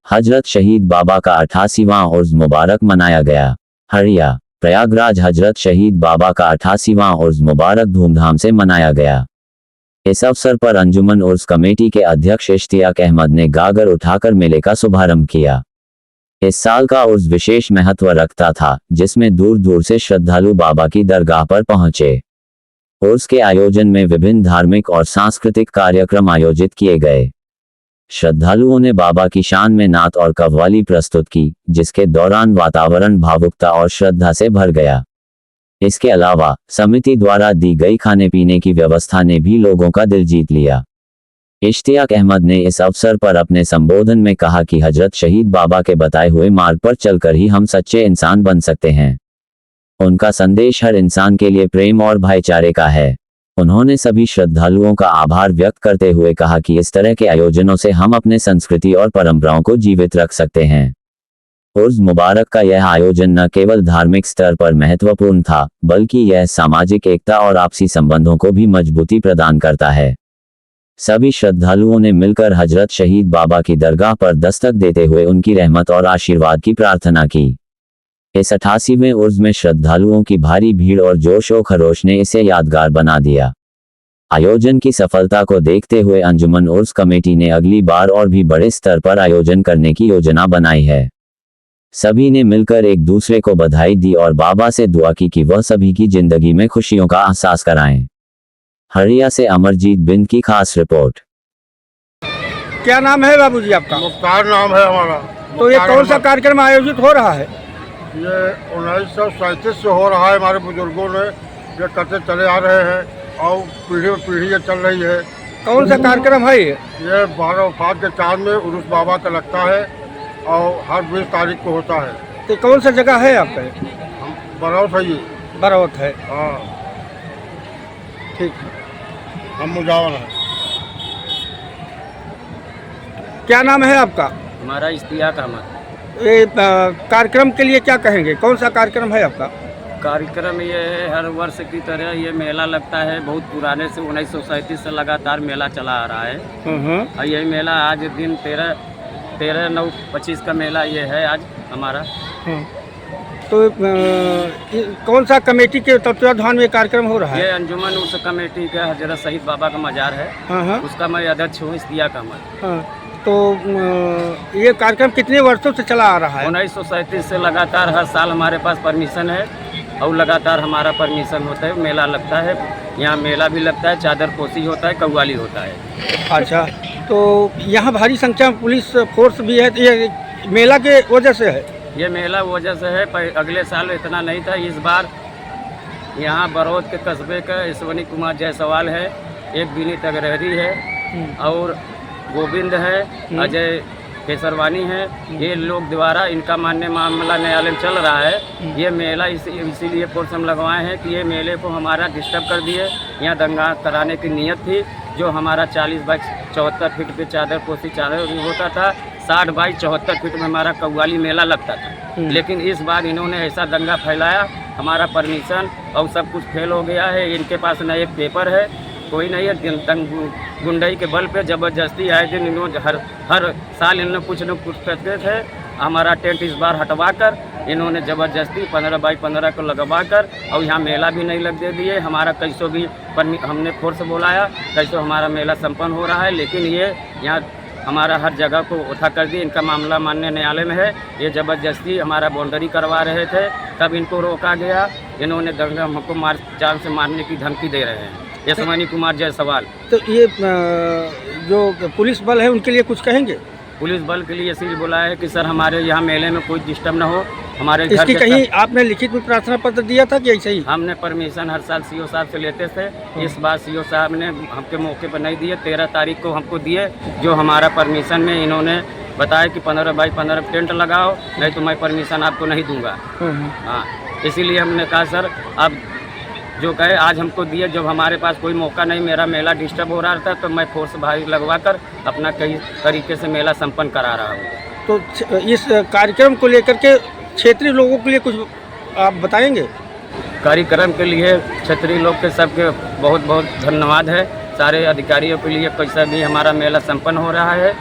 हजरत शहीद बाबा का 88वां उर्स मुबारक मनाया गया। हरिया प्रयागराज हजरत शहीद बाबा का 88वां उर्स मुबारक धूमधाम से मनाया गया। इस अवसर पर अंजुमन उर्स कमेटी के अध्यक्ष इश्तियाक अहमद ने गागर उठाकर मेले का शुभारंभ किया। इस साल का उर्स विशेष महत्व रखता था, जिसमें दूर दूर से श्रद्धालु बाबा की दरगाह पर पहुंचे। उर्स के आयोजन में विभिन्न धार्मिक और सांस्कृतिक कार्यक्रम आयोजित किए गए। श्रद्धालुओं ने बाबा की शान में नात और कव्वाली प्रस्तुत की, जिसके दौरान वातावरण भावुकता और श्रद्धा से भर गया। इसके अलावा समिति द्वारा दी गई खाने पीने की व्यवस्था ने भी लोगों का दिल जीत लिया। इश्तियाक अहमद ने इस अवसर पर अपने संबोधन में कहा कि हजरत शहीद बाबा के बताए हुए मार्ग पर चलकर ही हम सच्चे इंसान बन सकते हैं। उनका संदेश हर इंसान के लिए प्रेम और भाईचारे का है। उन्होंने सभी श्रद्धालुओं का आभार व्यक्त करते हुए कहा कि इस तरह के आयोजनों से हम अपने संस्कृति और परंपराओं को जीवित रख सकते हैं। उर्स मुबारक का यह आयोजन न केवल धार्मिक स्तर पर महत्वपूर्ण था, बल्कि यह सामाजिक एकता और आपसी संबंधों को भी मजबूती प्रदान करता है। सभी श्रद्धालुओं ने मिलकर हजरत शहीद बाबा की दरगाह पर दस्तक देते हुए उनकी रहमत और आशीर्वाद की प्रार्थना की। इस 88वें उर्स में श्रद्धालुओं की भारी भीड़ और जोश व खरोश ने इसे यादगार बना दिया। आयोजन की सफलता को देखते हुए अंजुमन उर्स कमेटी ने अगली बार और भी बड़े स्तर पर आयोजन करने की योजना बनाई है। सभी ने मिलकर एक दूसरे को बधाई दी और बाबा से दुआ की कि वह सभी की जिंदगी में खुशियों का एहसास कराएं। हरिया से अमरजीत बिंद की खास रिपोर्ट। क्या नाम है बाबूजी आपका? मुख्तार नाम है हमारा। तो ये कौन सा कार्यक्रम आयोजित हो रहा है? ये 1937 से हो रहा है। हमारे बुजुर्गों ने ये करते चले आ रहे हैं और पीढ़ी पीढ़ी ये चल रही है। कौन सा कार्यक्रम है ये? ये 12 वफात के चांद में उर्स बाबा का लगता है और हर 20 तारीख को होता है। तो कौन सा जगह है आपका? बरौत है ये। बरौत है। हाँ ठीक है। हम मुजावर हैं। क्या नाम है आपका? हमारा इश्तियाक अहमद। ये कार्यक्रम के लिए क्या कहेंगे? कौन सा कार्यक्रम है आपका? कार्यक्रम ये है, हर वर्ष की तरह ये मेला लगता है। बहुत पुराने से 1937 से लगातार मेला चला आ रहा है। और ये मेला आज दिन 13/9/25 का मेला ये है आज हमारा। तो कौन सा कमेटी के तत्वाधान में कार्यक्रम हो रहा है? ये अंजुमन उर्स कमेटी का हजरत शहीद बाबा का मजार है। उसका मैं अध्यक्ष हूँ, इश्तियाक अहमद। तो ये कार्यक्रम कितने वर्षों से चला आ रहा है? 1937 से लगातार हर साल हमारे पास परमिशन है और लगातार हमारा परमिशन होता है। मेला लगता है, यहाँ मेला भी लगता है, चादर पोशी होता है, कव्वाली होता है। अच्छा, तो यहाँ भारी संख्या में पुलिस फोर्स भी है। तो ये मेला के वजह से है? ये मेला वजह से है। अगले साल इतना नहीं था। इस बार यहाँ बरौत के कस्बे का ईश्वनी कुमार जायसवाल है, एक विनीत अग्रहरी है और गोविंद है, अजय केसरवानी है। ये लोग द्वारा इनका मान्य मामला न्यायालय में चल रहा है। ये मेला इसीलिए फोर्स हम लगवाए हैं कि ये मेले को हमारा डिस्टर्ब कर दिए। यहाँ दंगा कराने की नीयत थी। जो हमारा 40 बाई 74 फीट पे चादर पोशी चादर होता था, 60 बाई 74 फीट में हमारा कव्वाली मेला लगता था। लेकिन इस बार इन्होंने ऐसा दंगा फैलाया, हमारा परमिशन और सब कुछ फेल हो गया है। इनके पास न एक पेपर है, कोई नहीं है। गुंडई के बल पे ज़बरदस्ती आए दिन इन्होंने हर साल इन्होंने कुछ न कुछ करते थे। हमारा टेंट इस बार हटवा कर इन्होंने ज़बरदस्ती 15 बाई 15 को लगवा कर और यहाँ मेला भी नहीं लग दे दिए। हमारा कैसो भी हमने फोर्स बुलाया, कैसो हमारा मेला संपन्न हो रहा है। लेकिन ये यहाँ हमारा हर जगह को उठा कर दिए। इनका मामला मान्य न्यायालय में है। ये ज़बरदस्ती हमारा बाउंड्री करवा रहे थे, तब इनको रोका गया। इन्होंने दंगा हमको जान से मारने की धमकी दे रहे हैं। ईश्वनी कुमार जायसवाल। तो ये जो पुलिस बल है उनके लिए कुछ कहेंगे? पुलिस बल के लिए इसीलिए बोला है कि सर हमारे यहाँ मेले में कोई डिस्टर्ब ना हो। हमारे घर इसकी कहीं आपने लिखित में प्रार्थना पत्र दिया था कि ऐसे ही? हमने परमिशन हर साल सीओ साहब से लेते थे। इस बार सीओ साहब ने हमके मौके पर नहीं दिए। 13 तारीख को हमको दिए, जो हमारा परमिशन में इन्होंने बताया कि 15 बाई 15 टेंट लगाओ, नहीं तो मैं परमिशन आपको नहीं दूंगा। हाँ, इसीलिए हमने कहा सर आप जो कहे आज हमको दिए। जब हमारे पास कोई मौका नहीं, मेरा मेला डिस्टर्ब हो रहा था, तो मैं फोर्स भारी लगवा कर अपना कई तरीके से मेला संपन्न करा रहा हूँ। तो इस कार्यक्रम को लेकर के क्षेत्रीय लोगों के लिए कुछ आप बताएंगे? कार्यक्रम के लिए क्षेत्रीय लोग के सबके बहुत बहुत धन्यवाद है। सारे अधिकारियों के लिए कैसा भी हमारा मेला संपन्न हो रहा है।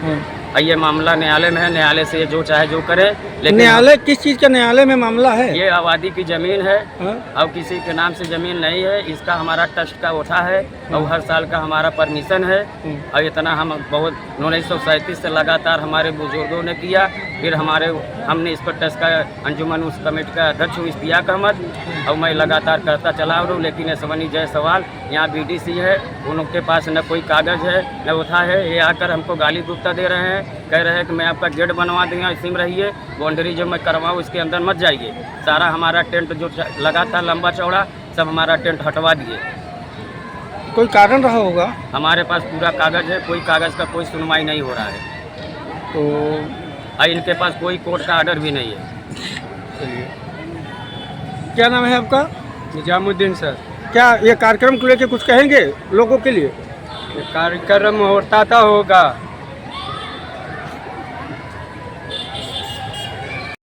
और ये मामला न्यायालय में है, न्यायालय से ये जो चाहे जो करे। लेकिन न्यायालय किस चीज़ का न्यायालय में मामला है? ये आबादी की ज़मीन है हाँ? और किसी के नाम से ज़मीन नहीं है। इसका हमारा ट्रस्ट का उठा है और हर साल का हमारा परमिशन है। और इतना हम बहुत 1937 से लगातार हमारे बुजुर्गों ने किया। फिर हमने इस पर ट्रस्ट का अंजुमन उस कमेटी का अध्यक्ष हूँ इश्तियाक अहमद, और मैं लगातार करता चला आ रहा हूँ। लेकिन एसवनी जायसवाल यहाँ BDC है, उनके पास न कोई कागज़ है न उठा है। ये आकर हमको गाली गुप्ता दे रहे हैं, कह रहे हैं कि मैं आपका गेट बनवा दूँगा, इसी में रहिए, बाउंड्री जो मैं करवाऊँ उसके अंदर मत जाइए। सारा हमारा टेंट जो लगा था लंबा चौड़ा सब हमारा टेंट हटवा दिए। कोई कारण रहा होगा हमारे पास पूरा कागज़ है, कोई कागज़ का कोई सुनवाई नहीं हो रहा है। तो और इनके पास कोई कोर्ट का ऑर्डर भी नहीं है। चलिए, क्या नाम है आपका? निजामुद्दीन सर। क्या ये कार्यक्रम को लेकर कुछ कहेंगे लोगों के लिए? ये कार्यक्रम होता था होगा,